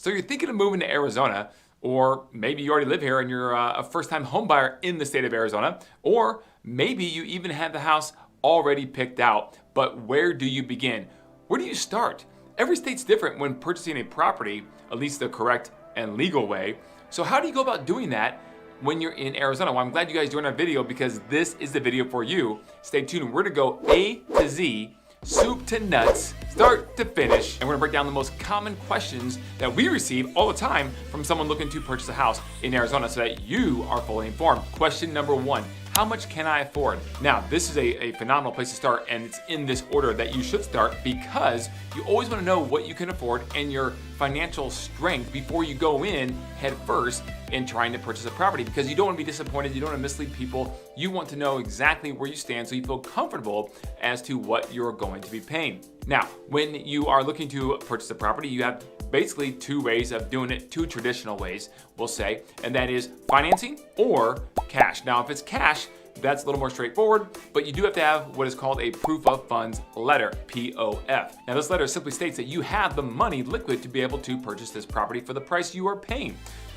So you're thinking of moving to Arizona, or maybe you already live here and you're a first-time home buyer in the state of Arizona, or maybe you even have the house already picked out, but where do you begin? Where do you start? Every state's different when purchasing a property, at least the correct and legal way. So how do you go about doing that when you're in Arizona? Well, I'm glad you guys joined our video because this is the video for you. Stay tuned. We're gonna go A to Z, soup to nuts, start to finish, and we're gonna break down the most common questions that we receive all the time from someone looking to purchase a house in Arizona so that you are fully informed. Question number one, how much can I afford? Now, this is a phenomenal place to start, and it's in this order that you should start because you always wanna know what you can afford and your financial strength before you go in head first in trying to purchase a property, because you don't want to be disappointed, you don't want to mislead people. You want to know exactly where you stand so you feel comfortable as to what you're going to be paying. Now, when you are looking to purchase a property, you have basically two ways of doing it, two traditional ways, we'll say, and that is financing or cash. Now, if it's cash, that's a little more straightforward, but you do have to have what is called a proof of funds letter, POF. Now, this letter simply states that you have the money liquid to be able to purchase this property for the price you are paying.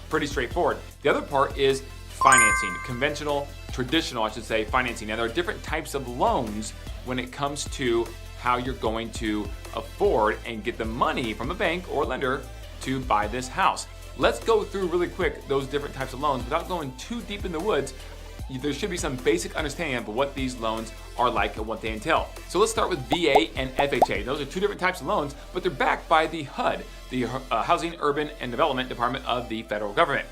Pretty straightforward. The other part is financing, conventional, traditional, I should say, financing. Now, there are different types of loans when it comes to how you're going to afford and get the money from a bank or lender to buy this house. Let's go through really quick those different types of loans without going too deep in the woods. There should be some basic understanding of what these loans are like and what they entail. So let's start with VA and FHA. Those are two different types of loans, but they're backed by the HUD, the Housing, Urban, and Development Department of the federal government.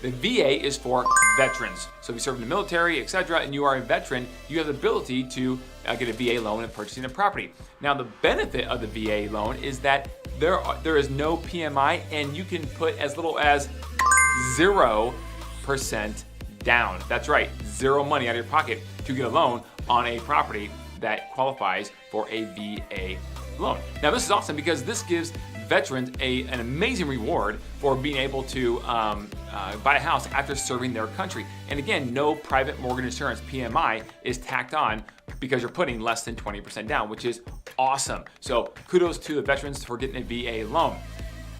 The VA is for veterans. So if you serve in the military, etc., and you are a veteran, you have the ability to get a VA loan and purchasing a property. Now, the benefit of the VA loan is that there is no PMI, and you can put as little as 0% down. That's right, zero money out of your pocket to get a loan on a property that qualifies for a VA loan. Now, this is awesome because this gives veterans an amazing reward for being able to buy a house after serving their country. And again, no private mortgage insurance, PMI, is tacked on because you're putting less than 20% down, which is awesome. So kudos to the veterans for getting a VA loan.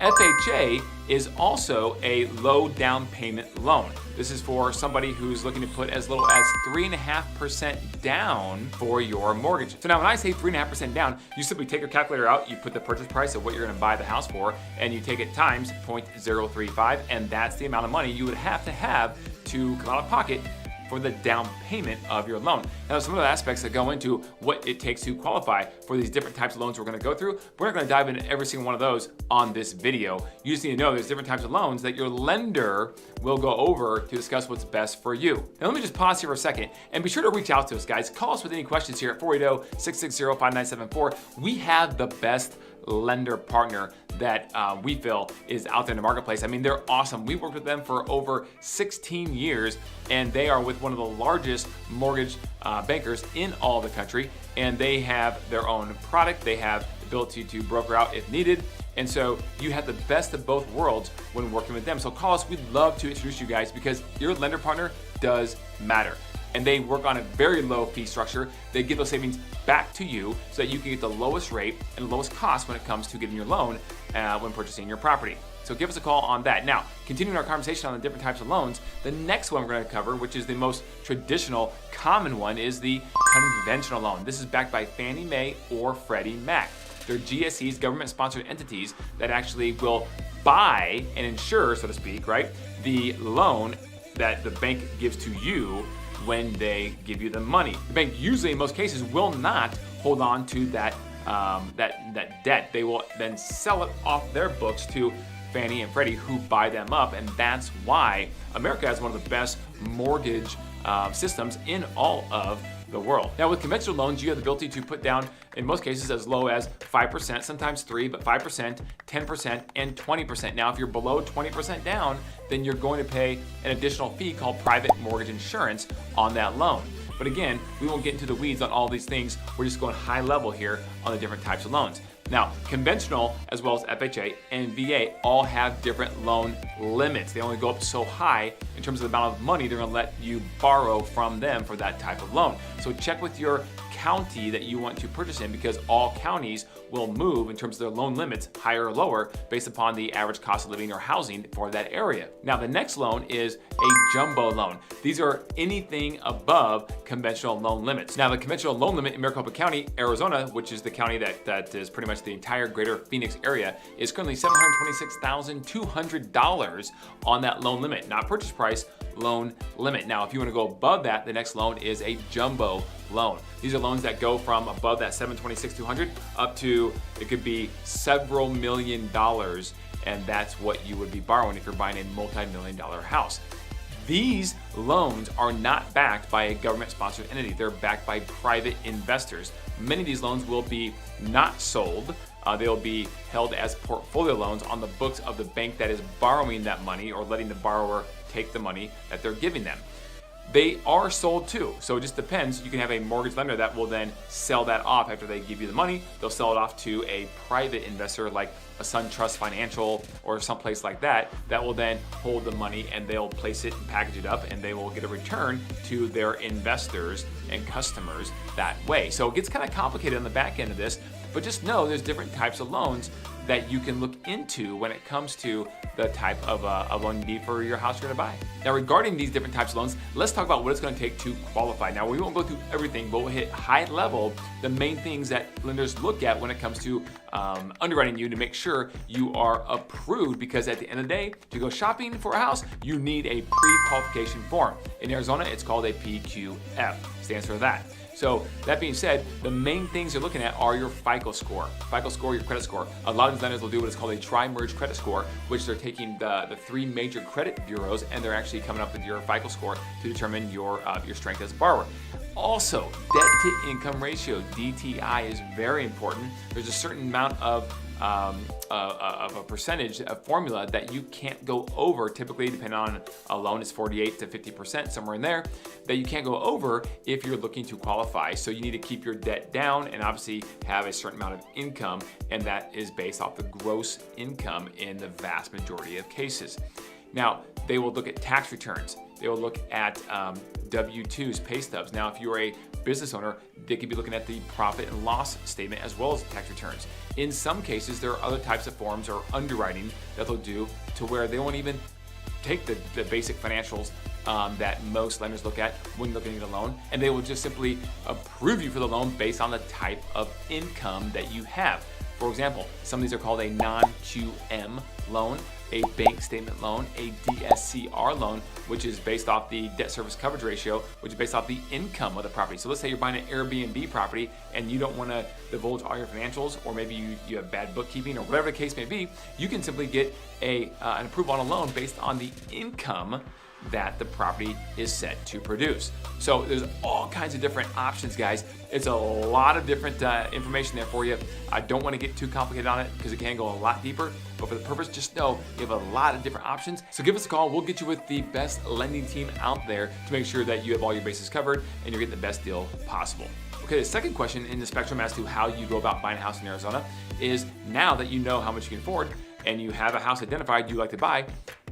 FHA is also a low down payment loan. This is for somebody who's looking to put as little as 3.5% down for your mortgage. So now when I say 3.5% down, you simply take your calculator out, you put the purchase price of what you're gonna buy the house for, and you take it times 0.035, and that's the amount of money you would have to come out of pocket for the down payment of your loan. Now, some of the aspects that go into what it takes to qualify for these different types of loans we're gonna go through, we're not gonna dive into every single one of those on this video. You just need to know there's different types of loans that your lender will go over to discuss what's best for you. Now, let me just pause here for a second and be sure to reach out to us, guys. Call us with any questions here at 480-660-5974. We have the best lender partner that we feel is out there in the marketplace. I mean, they're awesome. We've worked with them for over 16 years, and they are with one of the largest mortgage bankers in all the country, and they have their own product. They have the ability to broker out if needed, and so you have the best of both worlds when working with them. So call us. We'd love to introduce you guys because your lender partner does matter. And they work on a very low fee structure. They give those savings back to you so that you can get the lowest rate and lowest cost when it comes to getting your loan when purchasing your property. So give us a call on that. Now, continuing our conversation on the different types of loans, the next one we're gonna cover, which is the most traditional, common one, is the conventional loan. This is backed by Fannie Mae or Freddie Mac. They're GSEs, government-sponsored entities that actually will buy and insure, so to speak, right, the loan that the bank gives to you when they give you the money. The bank usually, in most cases, will not hold on to that debt. They will then sell it off their books to Fannie and Freddie, who buy them up, and that's why America has one of the best mortgage systems in all of the world. Now, with conventional loans, you have the ability to put down, in most cases, as low as 5%, sometimes 3%, but 5%, 10%, and 20%. Now, if you're below 20% down, then you're going to pay an additional fee called private mortgage insurance on that loan. But again, we won't get into the weeds on all these things. We're just going high level here on the different types of loans. Now, conventional as well as FHA and VA all have different loan limits. They only go up so high in terms of the amount of money they're gonna let you borrow from them for that type of loan. So check with your county that you want to purchase in, because all counties will move in terms of their loan limits higher or lower based upon the average cost of living or housing for that area. Now, the next loan is a jumbo loan. These are anything above conventional loan limits. Now, the conventional loan limit in Maricopa County, Arizona, which is the county that is pretty much the entire greater Phoenix area, is currently $726,200 on that loan limit, not purchase price, loan limit. Now, if you want to go above that, the next loan is a jumbo loan. These are loans that go from above that $726,200 up to, it could be several $1,000,000, and that's what you would be borrowing if you're buying a multi-million-dollar house. These loans are not backed by a government-sponsored entity. They're backed by private investors. Many of these loans will be not sold. They'll be held as portfolio loans on the books of the bank that is borrowing that money or letting the borrower take the money that they're giving them. They are sold too, so it just depends. You can have a mortgage lender that will then sell that off after they give you the money. They'll sell it off to a private investor like a SunTrust Financial or someplace like that will then hold the money, and they'll place it and package it up, and they will get a return to their investors and customers that way. So it gets kind of complicated on the back end of this, but just know there's different types of loans that you can look into when it comes to the type of a loan you need for your house you're gonna buy. Now, regarding these different types of loans, let's talk about what it's gonna take to qualify. Now, we won't go through everything, but we'll hit high level the main things that lenders look at when it comes to underwriting you to make sure you are approved, because at the end of the day, to go shopping for a house, you need a pre-qualification form. In Arizona, it's called a PQF, stands for that. So that being said, the main things you're looking at are your FICO score. FICO score, your credit score. A lot of these lenders will do what is called a tri-merge credit score, which they're taking the three major credit bureaus, and they're actually coming up with your FICO score to determine your strength as a borrower. Also, debt to income ratio, DTI, is very important. There's a certain amount of a percentage, a formula that you can't go over. Typically, depending on a loan, it's 48 to 50%, somewhere in there, that you can't go over if you're looking to qualify. So you need to keep your debt down and obviously have a certain amount of income, and that is based off the gross income in the vast majority of cases. Now, they will look at tax returns. They will look at W-2s, pay stubs. Now, if you're a business owner, they could be looking at the profit and loss statement as well as tax returns. In some cases, there are other types of forms or underwriting that they'll do to where they won't even take the basic financials that most lenders look at when looking at a loan, and they will just simply approve you for the loan based on the type of income that you have. For example, some of these are called a non-QM loan, a bank statement loan, a DSCR loan, which is based off the debt service coverage ratio, which is based off the income of the property. So let's say you're buying an Airbnb property and you don't want to divulge all your financials, or maybe you have bad bookkeeping, or whatever the case may be, you can simply get an approval on a loan based on the income that the property is set to produce. So there's all kinds of different options, guys. It's a lot of different information there for you. I don't want to get too complicated on it because it can go a lot deeper, but for the purpose, just know you have a lot of different options. So give us a call. We'll get you with the best lending team out there to make sure that you have all your bases covered and you're getting the best deal possible. Okay, the second question in the spectrum as to how you go about buying a house in Arizona is, now that you know how much you can afford and you have a house identified you like to buy,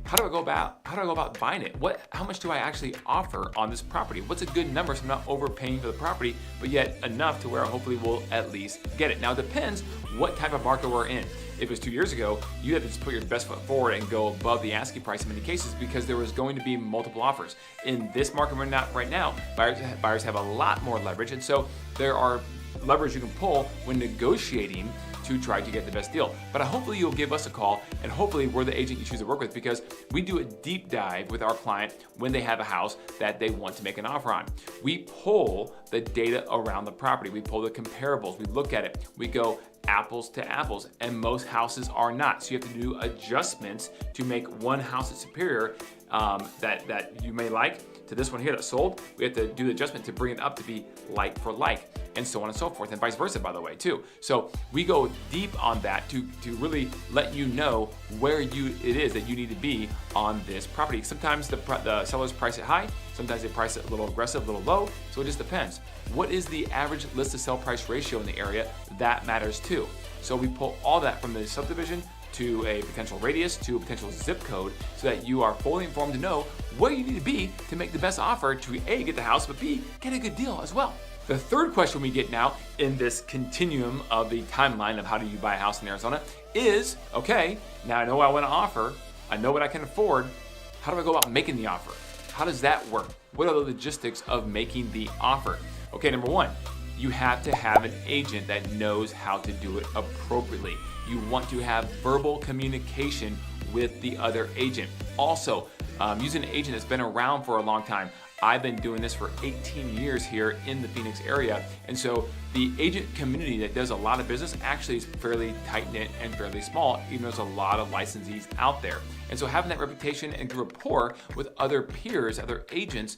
how do I go about buying it? How much do I actually offer on this property? What's a good number so I'm not overpaying for the property, but yet enough to where hopefully we'll at least get it? Now, it depends what type of market we're in. If it was 2 years ago, you had to just put your best foot forward and go above the asking price in many cases, because there was going to be multiple offers. In this market we're not right now, buyers have a lot more leverage, and so there are levers you can pull when negotiating to try to get the best deal. But hopefully you'll give us a call, and hopefully we're the agent you choose to work with, because we do a deep dive with our client when they have a house that they want to make an offer on. We pull the data around the property. We pull the comparables. We look at it. We go apples to apples, and most houses are not. So you have to do adjustments to make one house that's superior that you may like to this one here that sold. We have to do the adjustment to bring it up to be like for like, and so on and so forth, and vice versa, by the way, too. So we go deep on that to really let you know where it is that you need to be on this property. Sometimes the sellers price it high, sometimes they price it a little aggressive, a little low, so it just depends. What is the average list to sell price ratio in the area? That matters too. So we pull all that from the subdivision to a potential radius to a potential zip code, so that you are fully informed to know where you need to be to make the best offer to A, get the house, but B, get a good deal as well. The third question we get now in this continuum of the timeline of how do you buy a house in Arizona is, okay, now I know what I want to offer, I know what I can afford, how do I go about making the offer? How does that work? What are the logistics of making the offer? Okay, number one, you have to have an agent that knows how to do it appropriately. You want to have verbal communication with the other agent. Also, use an agent that's been around for a long time. I've been doing this for 18 years here in the Phoenix area, and so the agent community that does a lot of business actually is fairly tight-knit and fairly small, even though there's a lot of licensees out there. And so having that reputation and good rapport with other peers, other agents,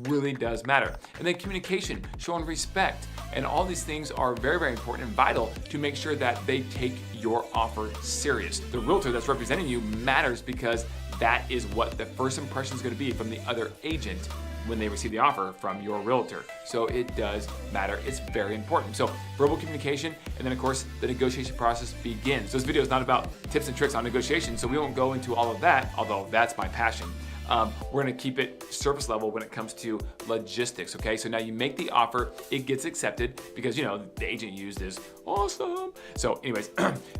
really does matter. And then communication, showing respect, and all these things are very, very important and vital to make sure that they take your offer serious. The realtor that's representing you matters because that is what the first impression is going to be from the other agent when they receive the offer from your realtor. So it does matter. It's very important. So verbal communication, and then of course the negotiation process begins. This video is not about tips and tricks on negotiation, so we won't go into all of that, although that's my passion. We're gonna keep it surface level when it comes to logistics, okay? So now you make the offer, it gets accepted because, you know, the agent you used is awesome. So anyways,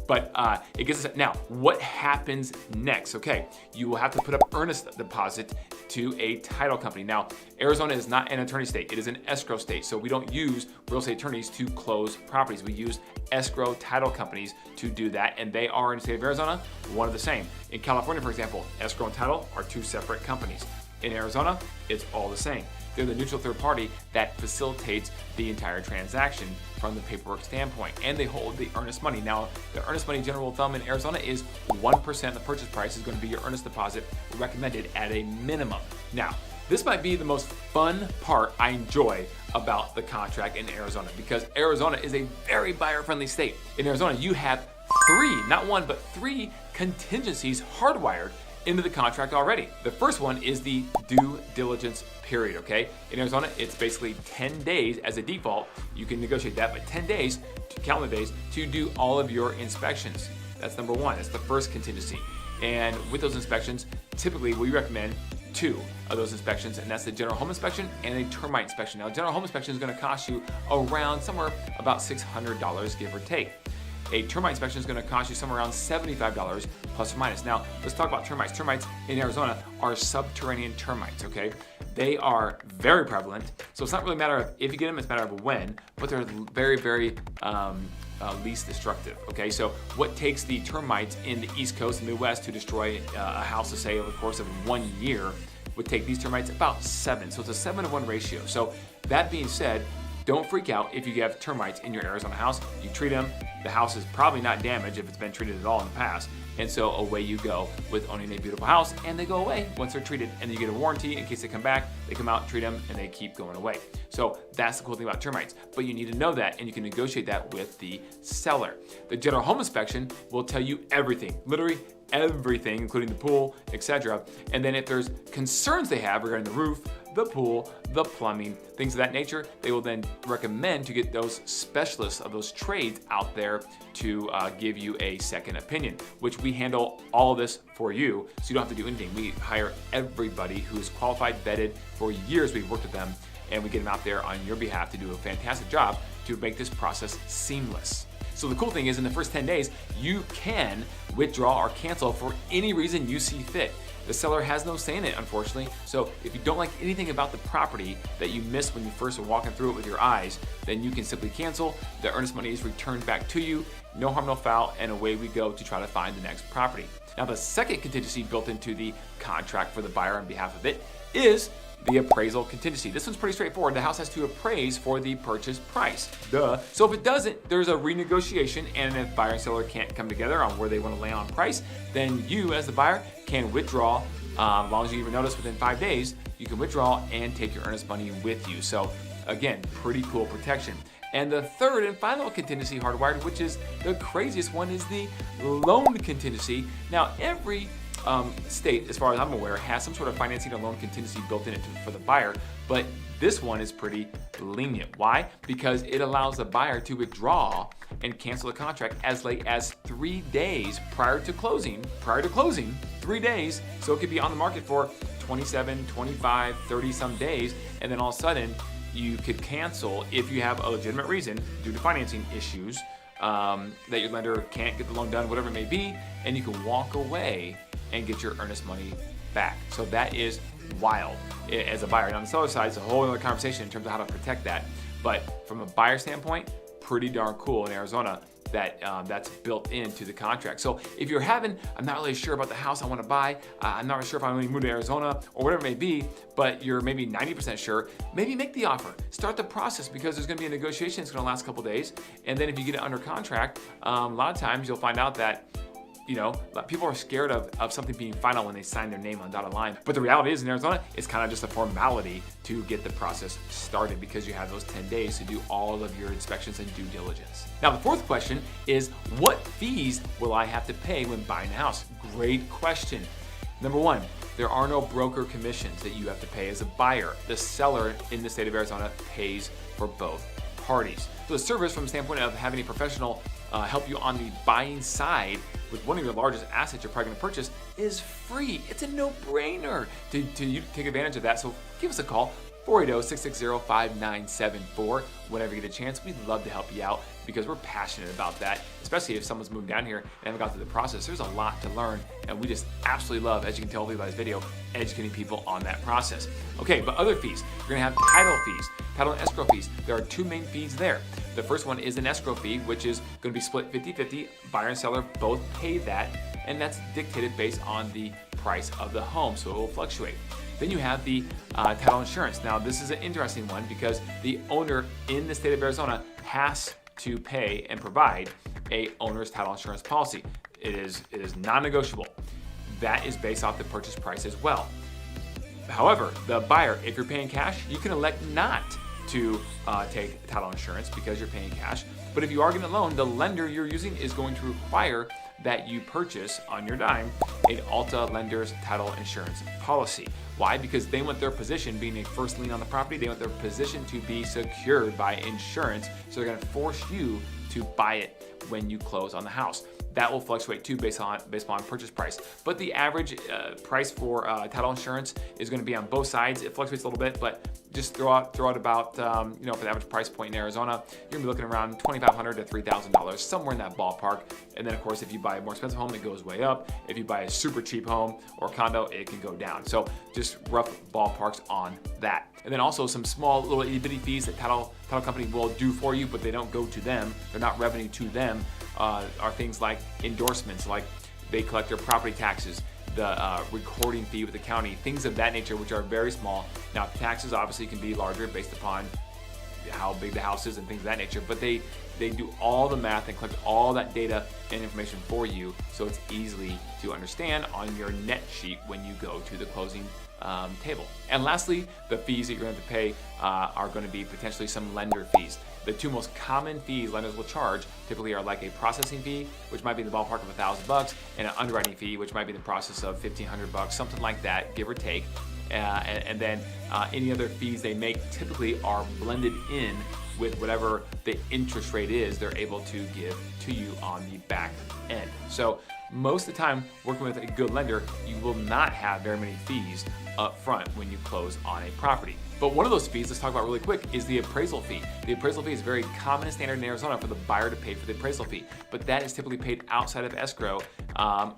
but it gets accepted. Now, what happens next? Okay, you will have to put up earnest deposit to a title company. Now, Arizona is not an attorney state, it is an escrow state. So we don't use real estate attorneys to close properties. We use escrow title companies to do that, and they are in the state of Arizona, one of the same. In California, for example, escrow and title are two separate companies. In Arizona, it's all the same. They're the neutral third party that facilitates the entire transaction from the paperwork standpoint, and they hold the earnest money. Now, the earnest money general rule of thumb in Arizona is 1% of the purchase price is going to be your earnest deposit, recommended at a minimum. Now, this might be the most fun part I enjoy about the contract in Arizona, because Arizona is a very buyer-friendly state. In Arizona, you have three, not one, but three contingencies hardwired into the contract already. The first one is the due diligence period, okay? In Arizona, it's basically 10 days as a default. You can negotiate that, but 10 days, calendar days, to do all of your inspections. That's number one. That's the first contingency. And with those inspections, typically we recommend two of those inspections, and that's the general home inspection and a termite inspection. Now, general home inspection is going to cost you around somewhere about $600, give or take. A termite inspection is going to cost you somewhere around $75 plus or minus. Now, let's talk about termites. Termites in Arizona are subterranean termites, okay? They are very prevalent, so it's not really a matter of if you get them, it's a matter of when, but they're very, very least destructive, okay? So what takes the termites in the East Coast and Midwest to destroy a house, to say, over the course of 1 year, would take these termites about 7. So it's a 7-to-1 ratio. So that being said, don't freak out if you have termites in your Arizona house. You treat them, the house is probably not damaged if it's been treated at all in the past. And so away you go with owning a beautiful house, and they go away once they're treated, and then you get a warranty in case they come back, they come out, treat them, and they keep going away. So that's the cool thing about termites, but you need to know that, and you can negotiate that with the seller. The general home inspection will tell you everything, literally everything, including the pool, etc. And then if there's concerns they have regarding the roof, the pool, the plumbing, things of that nature, they will then recommend to get those specialists of those trades out there to give you a second opinion, which we handle all of this for you, so you don't have to do anything. We hire everybody who's qualified, vetted. For years we've worked with them, and we get them out there on your behalf to do a fantastic job to make this process seamless. So the cool thing is, in the first 10 days, you can withdraw or cancel for any reason you see fit. The seller has no say in it, unfortunately. So if you don't like anything about the property that you missed when you first were walking through it with your eyes, then you can simply cancel. The earnest money is returned back to you. No harm, no foul, and away we go to try to find the next property. Now, the second contingency built into the contract for the buyer on behalf of it is the appraisal contingency. This one's pretty straightforward. The house has to appraise for the purchase price. Duh. So if it doesn't, there's a renegotiation, and if buyer and seller can't come together on where they want to land on price, then you as the buyer can withdraw. As long as you even notice within 5 days, you can withdraw and take your earnest money with you. So again, pretty cool protection. And the third and final contingency hardwired, which is the craziest one, is the loan contingency. Now, every state, as far as I'm aware, has some sort of financing or loan contingency built in it for the buyer, but this one is pretty lenient. Why? Because it allows the buyer to withdraw and cancel the contract as late as 3 days prior to closing. 3 days. So it could be on the market for 27, 25, 30 some days, and then all of a sudden you could cancel if you have a legitimate reason due to financing issues that your lender can't get the loan done, whatever it may be, and you can walk away and get your earnest money back. So that is wild as a buyer. And on the seller side, it's a whole other conversation in terms of how to protect that. But from a buyer standpoint, pretty darn cool in Arizona that that's built into the contract. So if you're I'm not really sure about the house I want to buy, I'm not really sure if I'm going to move to Arizona or whatever it may be, but you're maybe 90% sure, maybe make the offer. Start the process, because there's going to be a negotiation. It's going to last a couple days. And then if you get it under contract, a lot of times you'll find out that people are scared of something being final when they sign their name on the dotted line. But the reality is, in Arizona, it's kind of just a formality to get the process started, because you have those 10 days to do all of your inspections and due diligence. Now, the fourth question is, what fees will I have to pay when buying a house? Great question. Number one, there are no broker commissions that you have to pay as a buyer. The seller in the state of Arizona pays for both parties. So the service, from the standpoint of having a professional help you on the buying side with one of your largest assets you're probably going to purchase, is free. It's a no-brainer to take advantage of that. So give us a call, 480-660-5974. Whenever you get a chance, we'd love to help you out, because we're passionate about that, especially if someone's moved down here and haven't got through the process. There's a lot to learn, and we just absolutely love, as you can tell by this video, educating people on that process. Okay, but other fees. You're gonna have title fees, title and escrow fees. There are two main fees there. The first one is an escrow fee, which is gonna be split 50-50. Buyer and seller both pay that, and that's dictated based on the price of the home, so it will fluctuate. Then you have the title insurance. Now, this is an interesting one, because the owner in the state of Arizona has to pay and provide a owner's title insurance policy. It is non-negotiable. That is based off the purchase price as well. However, the buyer, if you're paying cash, you can elect not to take title insurance because you're paying cash. But if you are getting a loan, the lender you're using is going to require that you purchase on your dime a Alta lender's title insurance policy. Why? Because they want their position, being a first lien on the property, they want their position to be secured by insurance. So they're going to force you to buy it when you close on the house. That will fluctuate too based on purchase price. But the average price for title insurance is going to be on both sides. It fluctuates a little bit, but just throw out about for the average price point in Arizona, you're gonna be looking around $2,500 to $3,000, somewhere in that ballpark. And then of course, if you buy a more expensive home, it goes way up. If you buy a super cheap home or condo, it can go down. So just rough ballparks on that. And then also some small little itty bitty fees that title company will do for you, but they don't go to them. They're not revenue to them. Are things like endorsements, like they collect your property taxes, the recording fee with the county, things of that nature, which are very small. Now, taxes obviously can be larger based upon how big the house is and things of that nature, but they do all the math and collect all that data and information for you, so it's easily to understand on your net sheet when you go to the closing table. And lastly, the fees that you're going to pay are going to be potentially some lender fees. The two most common fees lenders will charge typically are like a processing fee, which might be in the ballpark of $1,000, and an underwriting fee, which might be in the process of $1,500, something like that, give or take. And then any other fees they make typically are blended in with whatever the interest rate is they're able to give to you on the back end. So most of the time, working with a good lender, you will not have very many fees up front when you close on a property. But one of those fees, let's talk about really quick, is the appraisal fee. The appraisal fee is very common and standard in Arizona for the buyer to pay for the appraisal fee, but that is typically paid outside of escrow,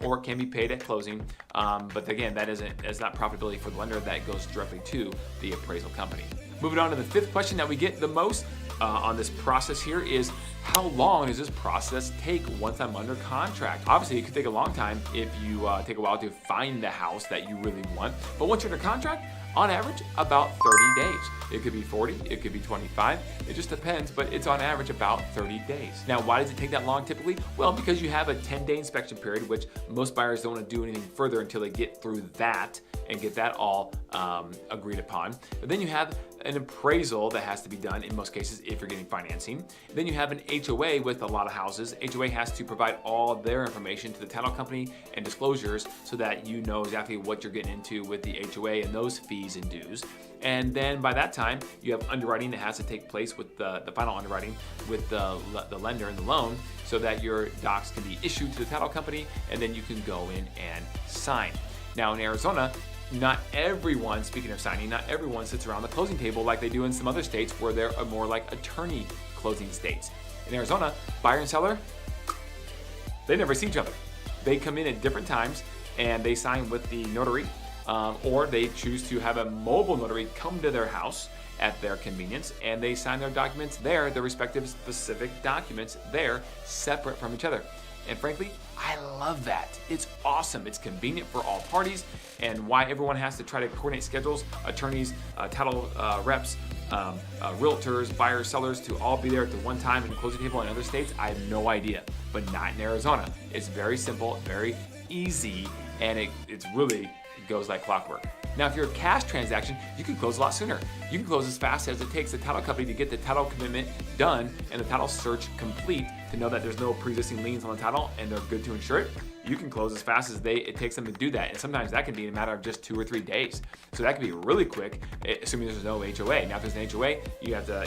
or it can be paid at closing. But again, that's not profitability for the lender. That goes directly to the appraisal company. Moving on to the fifth question that we get the most on this process here is, how long does this process take once I'm under contract? Obviously, it could take a long time if you take a while to find the house that you really want. But once you're under contract, on average, about 30 days. It could be 40, it could be 25. It just depends, but it's on average about 30 days. Now, why does it take that long typically? Well, because you have a 10-day inspection period, which most buyers don't want to do anything further until they get through that and get that all agreed upon. But then you have an appraisal that has to be done in most cases if you're getting financing. Then you have an HOA with a lot of houses. HOA has to provide all their information to the title company and disclosures so that you know exactly what you're getting into with the HOA and those fees and dues. And then by that time, you have underwriting that has to take place with the final underwriting with the lender and the loan so that your docs can be issued to the title company and then you can go in and sign. Now in Arizona, not everyone, speaking of signing, not everyone sits around the closing table like they do in some other states where they're more like attorney closing states. In Arizona, buyer and seller, they never see each other. They come in at different times and they sign with the notary, or they choose to have a mobile notary come to their house at their convenience, and they sign their documents there, their respective specific documents there, separate from each other. And frankly, I love that. It's awesome. It's convenient for all parties, and why everyone has to try to coordinate schedules, attorneys, title reps, realtors, buyers, sellers, to all be there at the one time in the closing table in other states, I have no idea, but not in Arizona. It's very simple, very easy, and it's really goes like clockwork. Now, if you're a cash transaction, you can close a lot sooner. You can close as fast as it takes the title company to get the title commitment done and the title search complete to know that there's no pre-existing liens on the title and they're good to insure it. You can close as fast as it takes them to do that. And sometimes that can be in a matter of just 2 or 3 days. So that can be really quick, assuming there's no HOA. Now, if there's an HOA, you have to,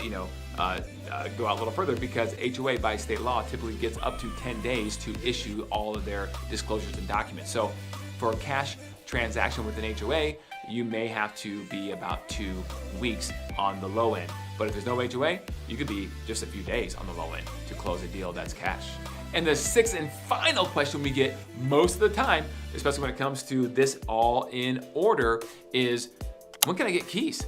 go out a little further, because HOA by state law typically gets up to 10 days to issue all of their disclosures and documents. So for a cash transaction with an HOA, you may have to be about 2 weeks on the low end. But if there's no HOA, you could be just a few days on the low end to close a deal that's cash. And the sixth and final question we get most of the time, especially when it comes to this all in order, is when can I get keys?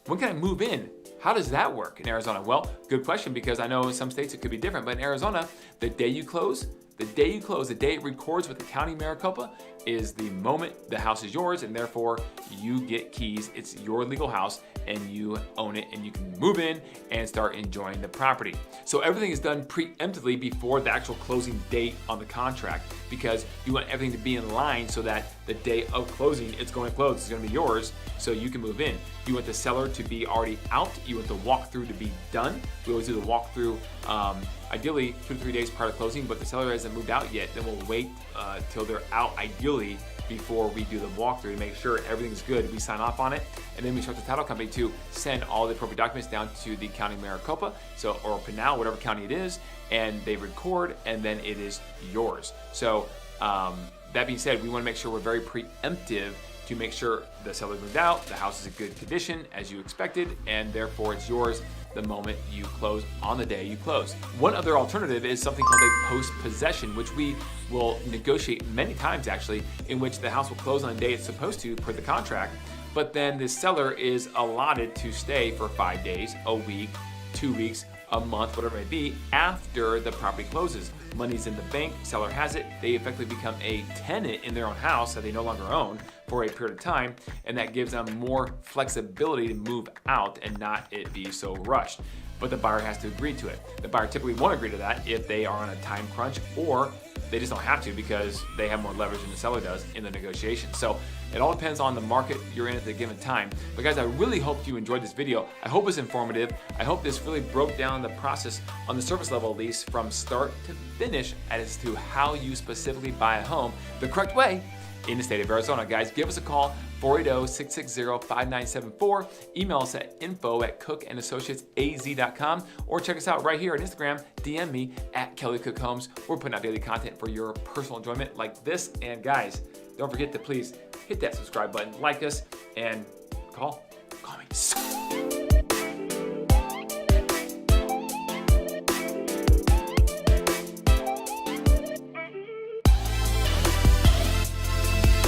When can I move in? How does that work in Arizona? Well, good question, because I know in some states it could be different, but in Arizona, the day you close, the day it records with the county Maricopa is the moment the house is yours, and therefore you get keys. It's your legal house and you own it, and you can move in and start enjoying the property. So everything is done preemptively before the actual closing date on the contract, because you want everything to be in line so that the day of closing, it's going to close, it's going to be yours, so you can move in. You want the seller to be already out. You want the walkthrough to be done. We always do the walkthrough ideally 2 to 3 days prior to closing, but the seller hasn't moved out yet, then we'll wait till they're out ideally before we do the walkthrough to make sure everything's good. We sign off on it, and then we instruct the title company to send all the appropriate documents down to the county Maricopa, or Pinal, whatever county it is, and they record, and then it is yours. So that being said, we want to make sure we're very preemptive to make sure the seller moved out, the house is in good condition as you expected, and therefore it's yours the moment you close, on the day you close. One other alternative is something called a post-possession, which we will negotiate many times actually, in which the house will close on the day it's supposed to per the contract, but then the seller is allotted to stay for 5 days, a week, 2 weeks, a month, whatever it may be, after the property closes. Money's in the bank, seller has it, they effectively become a tenant in their own house that they no longer own for a period of time, and that gives them more flexibility to move out and not it be so rushed. But the buyer has to agree to it. The buyer typically won't agree to that if they are on a time crunch, or they just don't have to because they have more leverage than the seller does in the negotiation. So it all depends on the market you're in at the given time. But guys, I really hope you enjoyed this video. I hope it's informative. I hope this really broke down the process on the surface level, at least from start to finish, as to how you specifically buy a home the correct way in the state of Arizona. Guys, give us a call, 480-660-5974. Email us at info@cookandassociatesaz.com, or check us out right here on Instagram. DM me at Kelly Cook Homes. We're putting out daily content for your personal enjoyment like this. And guys, don't forget to please hit that subscribe button, like us, and call me.